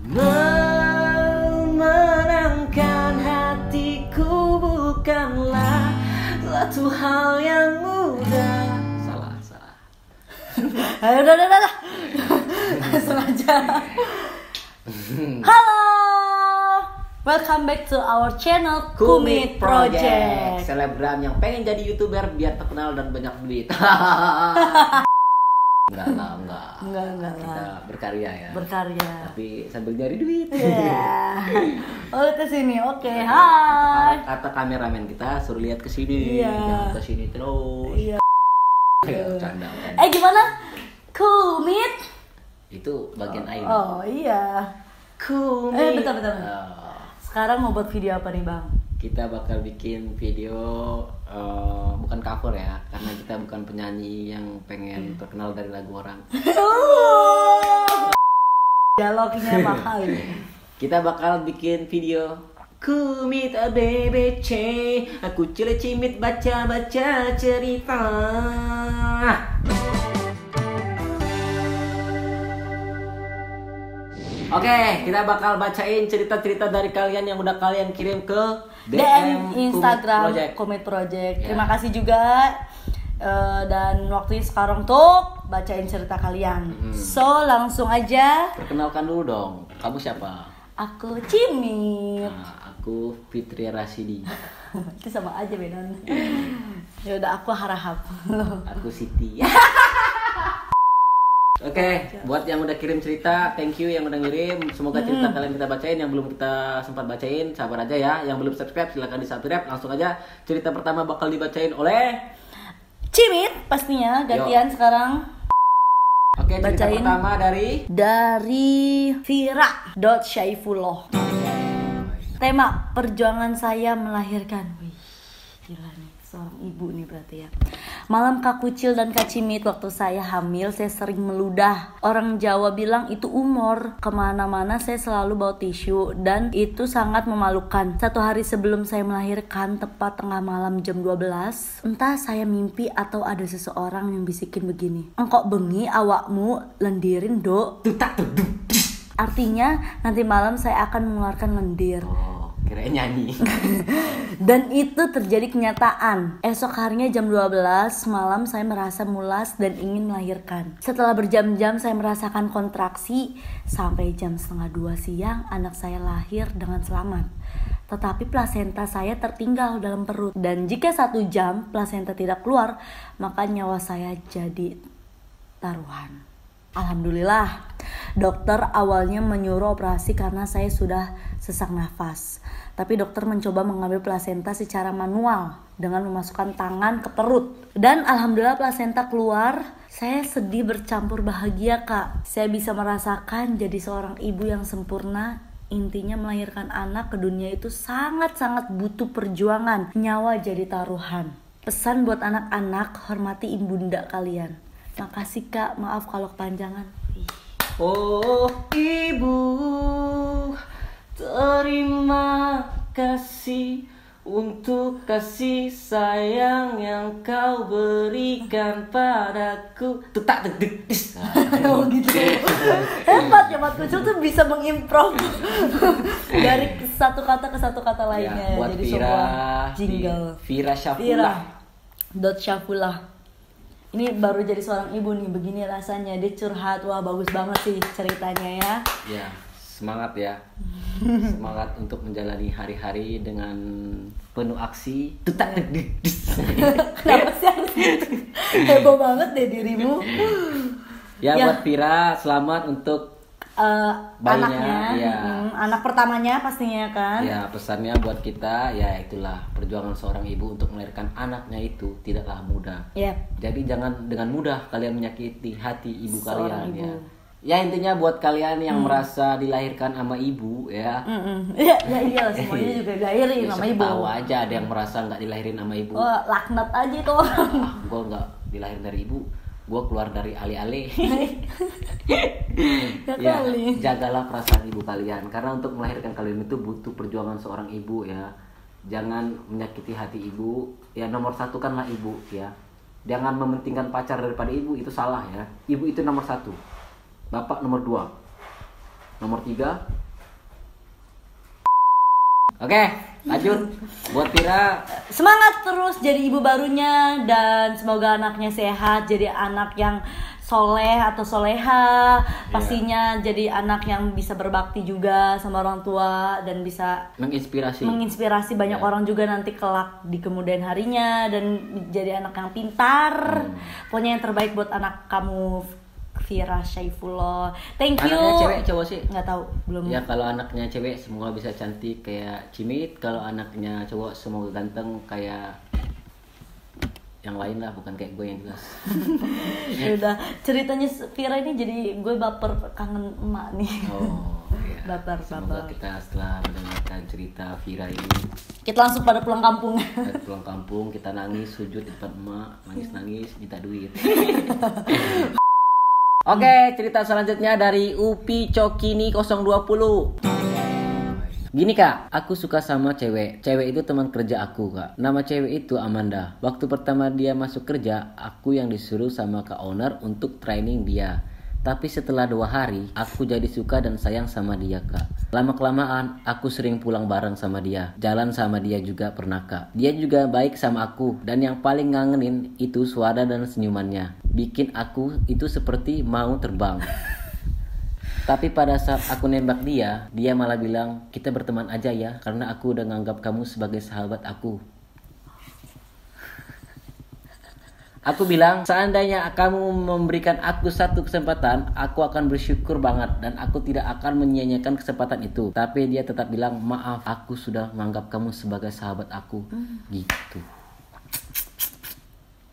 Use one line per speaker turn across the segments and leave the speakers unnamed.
Memenangkan hatiku bukanlah suatu hal yang mudah. Salah.
Udah. Sengaja. Halo, welcome back to our channel Kumit Project.
Selebgram yang pengen jadi YouTuber biar terkenal dan banyak duit. Enggak lah. Kita berkarya ya. Tapi sambil nyari duit.
Iya. Oh, ke sini. Oke, hai.
Kata kameramen kita suruh lihat ke sini.
Iya.
Jangan ke sini terus.
Iya.
Canda.
Gimana? Kumit?
Itu bagian air.
Oh, iya.
Kumit.
Bentar. Sekarang mau buat video apa nih, Bang?
Kita bakal bikin video bukan cover ya, karena kita bukan penyanyi yang pengen terkenal dari lagu orang.
Dialognya mahal.
Kita bakal bikin video Kumit BBC, aku cimit baca cerita. Oke, kita bakal bacain cerita-cerita dari kalian yang udah kalian kirim ke
DM Instagram
Kumit
Project.
Ya.
Terima kasih juga. Dan waktunya sekarang tuh bacain cerita kalian. So langsung aja.
Perkenalkan dulu dong, kamu siapa?
Aku Cimit.
Nah, aku Fitri Rasidi.
Itu sama aja bedan. Ya udah, aku Harahap.
Aku Siti. Oke, buat yang udah kirim cerita, thank you yang udah ngirim. Semoga cerita kalian kita bacain. Yang belum kita sempat bacain, sabar aja ya. Yang belum subscribe, silahkan di-subscribe. Langsung aja, cerita pertama bakal dibacain oleh
Cimit pastinya, gantian sekarang.
Oke, cerita
Bacain.
pertama dari
Vira.Syaifullah. Tema perjuangan saya melahirkan. Wih, gila nih, seorang ibu nih berarti ya. Malam Kak Kucil dan Kak Cimit, waktu saya hamil saya sering meludah. Orang Jawa bilang itu umur. Kemana-mana saya selalu bawa tisu dan itu sangat memalukan. Satu hari sebelum saya melahirkan, tepat tengah malam jam 12, entah saya mimpi atau ada seseorang yang bisikin begini, engkok bengi awakmu lendirin dok. Artinya nanti malam saya akan mengeluarkan lendir.
kirain nyanyi.
Dan itu terjadi kenyataan. Esok harinya jam 12 malam saya merasa mulas dan ingin melahirkan. Setelah berjam-jam saya merasakan kontraksi. Sampai jam 1:30 siang anak saya lahir dengan selamat. Tetapi plasenta saya tertinggal dalam perut. Dan jika 1 jam plasenta tidak keluar, maka nyawa saya jadi taruhan. Alhamdulillah, dokter awalnya menyuruh operasi karena saya sudah sesak nafas. Tapi dokter mencoba mengambil plasenta secara manual dengan memasukkan tangan ke perut. Dan alhamdulillah plasenta keluar. Saya sedih bercampur bahagia, Kak. Saya bisa merasakan jadi seorang ibu yang sempurna. Intinya melahirkan anak ke dunia itu sangat-sangat butuh perjuangan. Nyawa jadi taruhan. Pesan buat anak-anak, hormati ibunda kalian. Makasih Kak, maaf kalau kepanjangan.
Oh ibu, terima kasih untuk kasih sayang yang kau berikan padaku. Tutak tek tek tis.
Oh gitu. Hebat ya, Mat Kucil tuh bisa mengimprov dari satu kata ke satu kata lainnya.
Ya, buat
jadi
Vira,
sebuah jingle.
Vira Syafullah.
Vira.Syafullah. Ini baru jadi seorang ibu nih, begini rasanya. Dia curhat, wah bagus banget sih ceritanya ya.
Ya, semangat ya. Semangat untuk menjalani hari-hari dengan penuh aksi. Tutak tek tek tis.
Kenapa sih harus gitu? Heboh banget deh dirimu.
Ya, buat Vira, selamat untuk bayinya,
anaknya,
ya.
Anak pertamanya pastinya kan.
Ya, pesannya buat kita, ya itulah perjuangan seorang ibu untuk melahirkan anaknya itu tidaklah mudah.
Yep.
Jadi jangan dengan mudah kalian menyakiti hati ibu
Seorang
kalian
ibu.
ya. Ya intinya buat kalian yang merasa dilahirkan sama ibu ya.
Ya iya semuanya juga dilahirin
Ya,
sama
siapa
ibu.
tahu aja ada yang merasa nggak dilahirin sama ibu.
Oh, laknat aja itu orang.
Gue nggak dilahirin dari ibu, gue keluar dari ale-ale. Ya,
kali.
jagalah perasaan ibu kalian karena untuk melahirkan kalian itu butuh perjuangan seorang ibu ya. Jangan menyakiti hati ibu. Ya nomor satu kanlah ibu ya. Jangan mementingkan pacar daripada ibu, itu salah ya. Ibu itu nomor satu, bapak nomor 2. Nomor 3. Oke, lanjut. Buat Vira,
Semangat terus jadi ibu barunya dan semoga anaknya sehat, jadi anak yang soleh atau soleha, pastinya jadi anak yang bisa berbakti juga sama orang tua dan bisa menginspirasi banyak orang juga nanti kelak di kemudian harinya dan jadi anak yang pintar. Pokoknya yang terbaik buat anak kamu, Vira Syaifullah. Thank you.
Anaknya cewek cowok sih?
Nggak tahu, belum.
Ya kalau anaknya cewek semoga bisa cantik kayak Cimit. Kalau anaknya cowok semoga ganteng kayak yang lain lah, bukan kayak gue yang jelas.
Udah ceritanya Vira ini jadi gue baper, kangen emak nih.
Oh iya. Semoga
baper.
kita setelah mendengarkan cerita Vira ini
Kita langsung pada pulang kampung.
kita pulang kampung, kita nangis sujud di depan emak, nangis minta duit. Oke, cerita selanjutnya dari Upi Cokini 020. Gini kak, aku suka sama cewek. Cewek itu teman kerja aku kak. Nama cewek itu Amanda. Waktu pertama dia masuk kerja, aku yang disuruh sama kak owner untuk training dia. Tapi setelah 2 hari, aku jadi suka dan sayang sama dia kak. Lama-kelamaan, aku sering pulang bareng sama dia. Jalan sama dia juga pernah kak. Dia juga baik sama aku. Dan yang paling ngangenin itu suara dan senyumannya. Bikin aku itu seperti mau terbang. Tapi pada saat aku nembak dia malah bilang, kita berteman aja ya, karena aku udah nganggap kamu sebagai sahabat aku. Aku bilang, seandainya kamu memberikan aku satu kesempatan, aku akan bersyukur banget dan aku tidak akan menyia-nyiakan kesempatan itu. Tapi dia tetap bilang, maaf, aku sudah menganggap kamu sebagai sahabat aku. Gitu.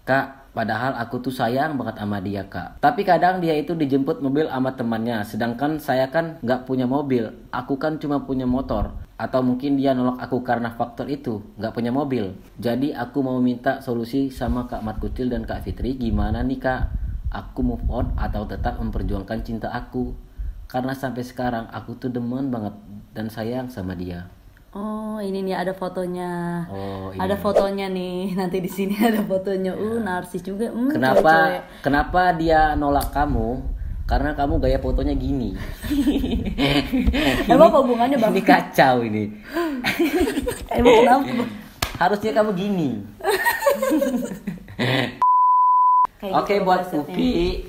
Kak, padahal aku tuh sayang banget sama dia kak. Tapi kadang dia itu dijemput mobil sama temannya. Sedangkan saya kan gak punya mobil. Aku kan cuma punya motor. Atau mungkin dia nolak aku karena faktor itu, gak punya mobil. Jadi aku mau minta solusi sama Kak Mat Kucil dan Kak Fitri. Gimana nih kak? Aku move on atau tetap memperjuangkan cinta aku? Karena sampai sekarang aku tuh demen banget dan sayang sama dia.
Oh, ini nih ada fotonya.
Oh,
ada fotonya nih. Nanti di sini ada fotonya. Narsis juga. Cewek-cewek.
Kenapa dia nolak kamu? Karena kamu gaya fotonya gini.
Emang apa hubungannya bang?
Ini kacau ini.
Emang kenapa?
Harusnya kamu gini. Oke, buat Upi,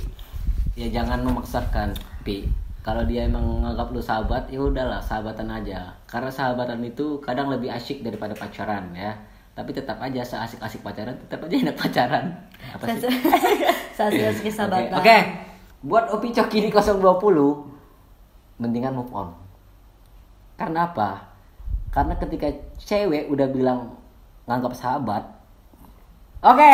ya jangan memaksakan, Pi. Kalau dia emang nganggap lu sahabat, ya udahlah, sahabatan aja. Karena sahabatan itu kadang lebih asyik daripada pacaran ya. Tapi tetap aja seasik-asik pacaran, tetap aja enak pacaran. Apa sih?
Seasik-asik sahabatan.
Oke. Buat Opi Cokini 020, mendingan move on. Karena apa? Karena ketika cewek udah bilang nganggap sahabat, oke.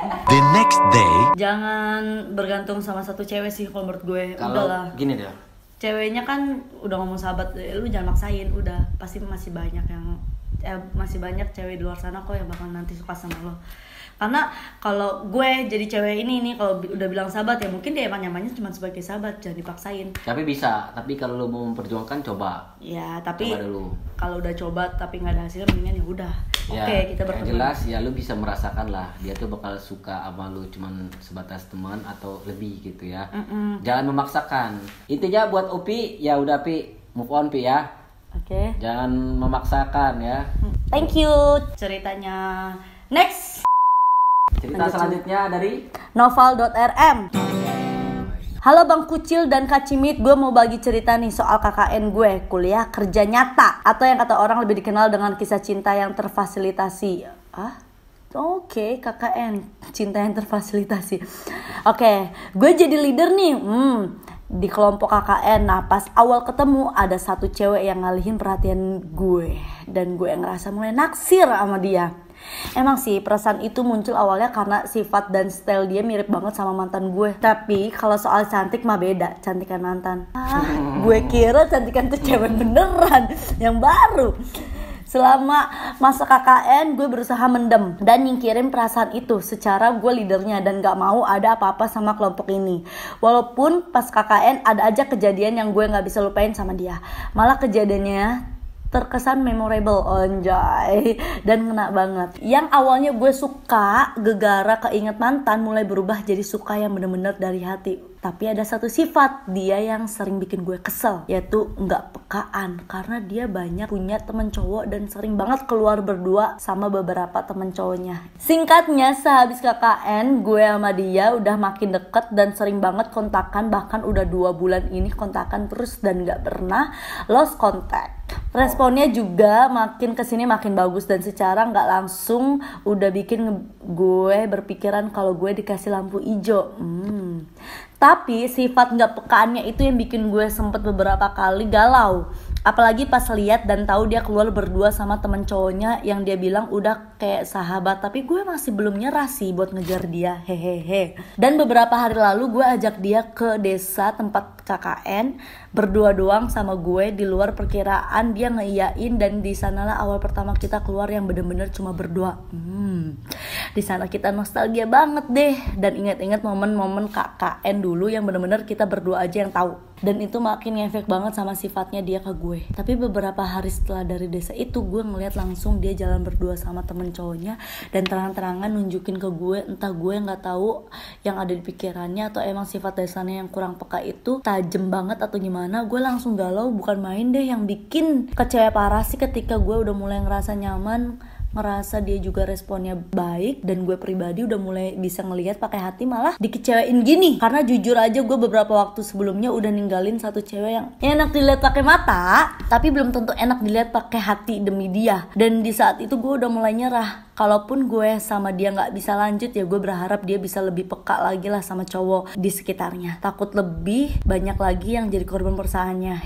The next day,
Jangan bergantung sama satu cewek sih kalau menurut gue.
Kalau
Udahlah.
gini deh.
Ceweknya kan udah ngomong sahabat, lu jangan maksain. Udah, pasti masih banyak cewek di luar sana kok yang bakal nanti suka sama lo. Karena kalau gue jadi cewek ini nih, kalau udah bilang sahabat ya mungkin dia emang nyamannya cuma sebagai sahabat, jangan dipaksain.
Tapi bisa, tapi kalau lo mau memperjuangkan coba.
Ya, tapi
Coba dulu.
kalau udah coba tapi nggak ada hasilnya, mendingan ya udah.
Ya,
Oke, kita berteman.
yang jelas ya lu bisa merasakan lah dia tuh bakal suka sama lu cuman sebatas teman atau lebih gitu ya. Jangan memaksakan. Intinya buat Upi ya udah Pi, move on Pi ya.
Oke.
Jangan memaksakan ya.
Thank you. Ceritanya next.
Cerita selanjutnya dari
Noval.rm. Halo Bang Kucil dan Kak Cimit, gue mau bagi cerita nih soal KKN gue, kuliah kerja nyata, atau yang kata orang lebih dikenal dengan kisah cinta yang terfasilitasi. Oke, KKN, cinta yang terfasilitasi. Oke, gue jadi leader nih di kelompok KKN. Nah, pas awal ketemu ada satu cewek yang ngalihin perhatian gue, dan gue ngerasa mulai naksir sama dia. Emang sih perasaan itu muncul awalnya karena sifat dan style dia mirip banget sama mantan gue. Tapi kalau soal cantik mah beda, cantikan mantan. Gue kira cantikan tuh cewek beneran yang baru. Selama masa KKN gue berusaha mendem dan nyingkirin perasaan itu secara gue leadernya dan gak mau ada apa-apa sama kelompok ini. Walaupun pas KKN ada aja kejadian yang gue gak bisa lupain sama dia. Malah kejadiannya terkesan memorable, anjay, dan ngena banget. Yang awalnya gue suka, gegara keinget mantan mulai berubah jadi suka yang bener-bener dari hati. Tapi ada satu sifat dia yang sering bikin gue kesel, yaitu nggak pekaan. Karena dia banyak punya temen cowok dan sering banget keluar berdua sama beberapa temen cowoknya. Singkatnya, sehabis KKN gue sama dia udah makin deket dan sering banget kontakan. Bahkan udah 2 bulan ini kontakan terus dan nggak pernah lost contact. Responnya juga makin kesini makin bagus dan secara nggak langsung udah bikin gue berpikiran kalau gue dikasih lampu hijau. Tapi sifat nggak pekaannya itu yang bikin gue sempet beberapa kali galau. Apalagi pas lihat dan tahu dia keluar berdua sama temen cowoknya yang dia bilang udah kayak sahabat. Tapi gue masih belum nyerah sih buat ngejar dia, hehehe. Dan beberapa hari lalu gue ajak dia ke desa tempat KKN berdua doang sama gue. Di luar perkiraan dia ngeiyain dan di sanalah awal pertama kita keluar yang bener-bener cuma berdua. Di sana kita nostalgia banget deh dan ingat-ingat momen-momen KKN dulu yang bener-bener kita berdua aja yang tahu. Dan itu makin ngefek banget sama sifatnya dia ke gue. Tapi beberapa hari setelah dari desa itu gue ngeliat langsung dia jalan berdua sama temen cowoknya dan terang-terangan nunjukin ke gue, entah gue nggak tahu yang ada di pikirannya atau emang sifat dasarnya yang kurang peka itu tajem banget atau gimana. Gue langsung galau, bukan main deh. Yang bikin kecewa parah sih ketika gue udah mulai ngerasa nyaman, ngerasa dia juga responnya baik, dan gue pribadi udah mulai bisa ngelihat pakai hati malah dikecewain gini. Karena jujur aja gue beberapa waktu sebelumnya udah ninggalin satu cewek yang enak dilihat pakai mata tapi belum tentu enak dilihat pakai hati demi dia. Dan di saat itu gue udah mulai nyerah. Kalaupun gue sama dia nggak bisa lanjut, ya gue berharap dia bisa lebih peka lagi lah sama cowok di sekitarnya. Takut lebih banyak lagi yang jadi korban perusahaannya.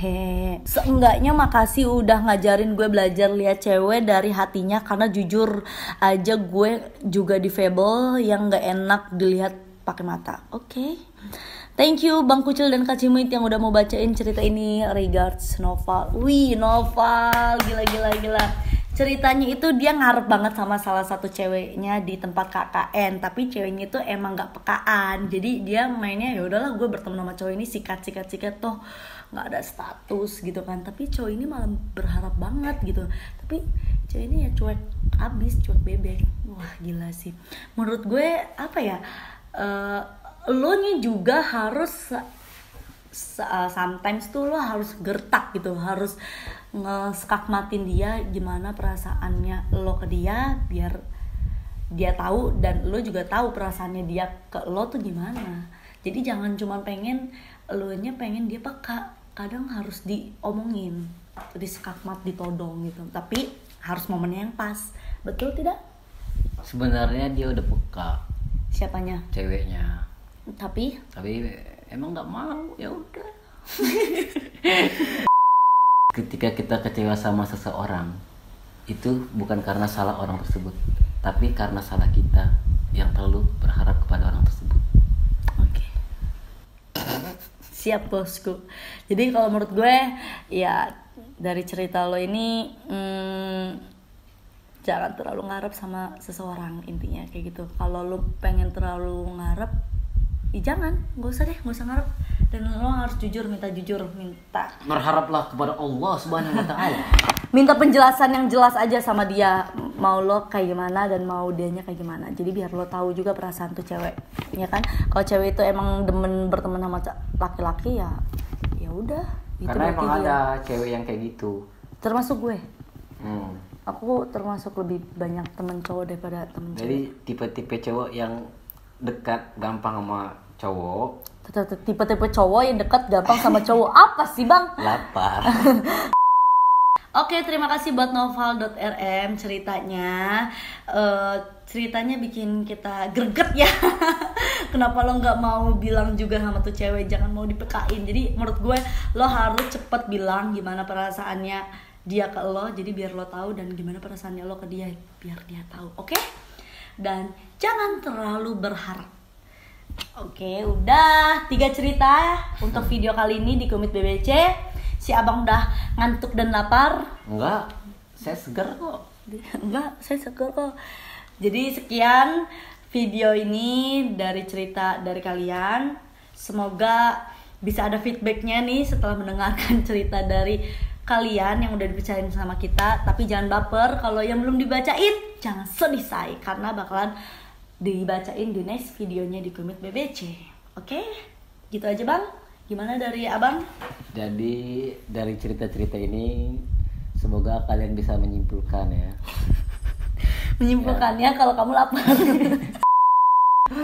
Seenggaknya makasih udah ngajarin gue belajar lihat cewek dari hatinya. Karena jujur aja gue juga difabel yang nggak enak dilihat pakai mata. Oke. Thank you Bang Kucil dan Kak Cimit yang udah mau bacain cerita ini. Regards Noval. Wih, Noval, gila. Ceritanya itu dia ngarep banget sama salah satu ceweknya di tempat KKN, tapi ceweknya itu emang nggak pekaan. Jadi dia mainnya ya udahlah gue berteman sama cowok ini sikat toh nggak ada status gitu kan. Tapi cowok ini malah berharap banget gitu. Tapi cewek ini ya cuek abis, cuek bebek. Wah gila sih. Menurut gue apa ya? Lo nya juga harus sometimes tuh lo harus gertak gitu, harus ngeskakmatin dia gimana perasaannya lo ke dia biar dia tahu dan lo juga tahu perasaannya dia ke lo tuh gimana. Jadi jangan cuma pengen lo nya pengen dia peka, kadang harus diomongin, diskakmat, ditodong gitu. Tapi harus momennya yang pas, betul tidak?
Sebenarnya dia udah peka.
Siapanya?
Ceweknya.
Tapi
emang nggak mau, ya udah. Ketika kita kecewa sama seseorang, itu bukan karena salah orang tersebut, tapi karena salah kita yang terlalu berharap kepada orang tersebut.
Oke. Siap bosku. Jadi kalau menurut gue ya dari cerita lo ini jangan terlalu ngarep sama seseorang, intinya kayak gitu. Kalau lo pengen terlalu ngarep, jangan, gak usah ngarep. Dan lo harus jujur, minta
Berharaplah kepada Allah Subhanahu wa Ta'ala.
Minta penjelasan yang jelas aja sama dia, mau lo kayak gimana dan mau dianya kayak gimana. Jadi biar lo tahu juga perasaan tuh cewek, ya kan? Kalau cewek itu emang demen berteman sama laki-laki ya udah.
Karena emang ada cewek yang kayak gitu.
Termasuk gue. Aku termasuk lebih banyak temen cowok daripada temen cewek.
Jadi tipe-tipe cowok yang dekat gampang sama cowok.
Tipe-tipe cowok yang dekat gampang sama cowok. Apa sih bang?
Lapar.
Oke, terima kasih buat noval.rm ceritanya. Ceritanya bikin kita greget ya. Kenapa lo nggak mau bilang juga sama tuh cewek, jangan mau dipekain. Jadi menurut gue lo harus cepet bilang gimana perasaannya dia ke lo. Jadi biar lo tahu, dan gimana perasaannya lo ke dia biar dia tahu. Oke? Dan jangan terlalu berharap. Oke, udah 3 cerita untuk video kali ini di Kumit BBC. Si abang udah ngantuk dan lapar.
Enggak, saya segar kok.
Enggak, saya segar kok. Jadi sekian video ini dari cerita dari kalian. Semoga bisa ada feedbacknya nih setelah mendengarkan cerita dari kalian yang udah dibacain sama kita. Tapi jangan baper, kalau yang belum dibacain jangan sedih say, karena bakalan dibacain di next videonya di Kumit BBC. Oke? Gitu aja Bang. Gimana dari Abang?
Jadi dari cerita-cerita ini semoga kalian bisa menyimpulkan ya.
Menyimpulkannya kalau kamu lapar.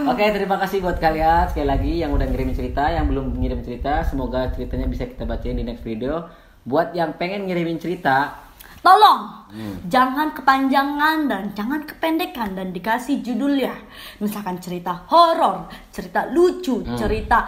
Oke, terima kasih buat kalian sekali lagi yang udah ngirim cerita, yang belum ngirim cerita, semoga ceritanya bisa kita bacain di next video. Buat yang pengen ngirimin cerita,
Tolong jangan kepanjangan dan jangan kependekan dan dikasih judulnya. Misalkan cerita horor, cerita lucu, cerita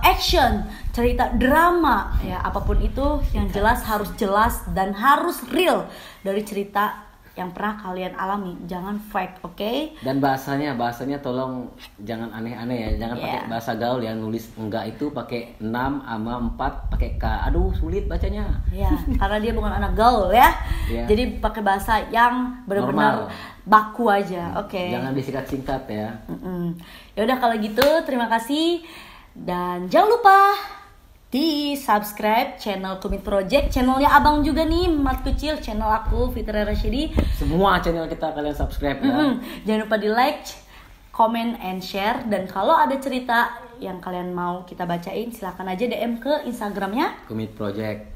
action, cerita drama, ya apapun itu yang jelas harus jelas dan harus real dari cerita yang pernah kalian alami. Jangan fake, oke?
dan bahasanya tolong jangan aneh-aneh ya, jangan pakai bahasa gaul ya, nulis enggak itu pakai 6 sama 4 pakai K. Aduh, sulit bacanya.
Ya, karena dia bukan anak gaul ya.
Iya.
Jadi pakai bahasa yang benar-benar
Normal.
baku aja, oke?
Jangan disingkat-singkat ya.
Ya udah kalau gitu terima kasih dan jangan lupa di subscribe channel Kumit Project, channelnya Abang juga nih, Mat Kucil, channel aku Fitri Rasyidi.
Semua channel kita kalian subscribe ya.
Jangan lupa di like, comment, and share. Dan kalau ada cerita yang kalian mau kita bacain, silahkan aja DM ke Instagramnya.
Kumit Project.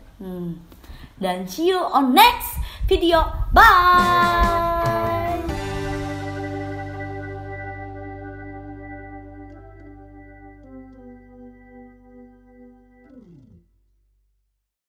Dan see you on next video. Bye.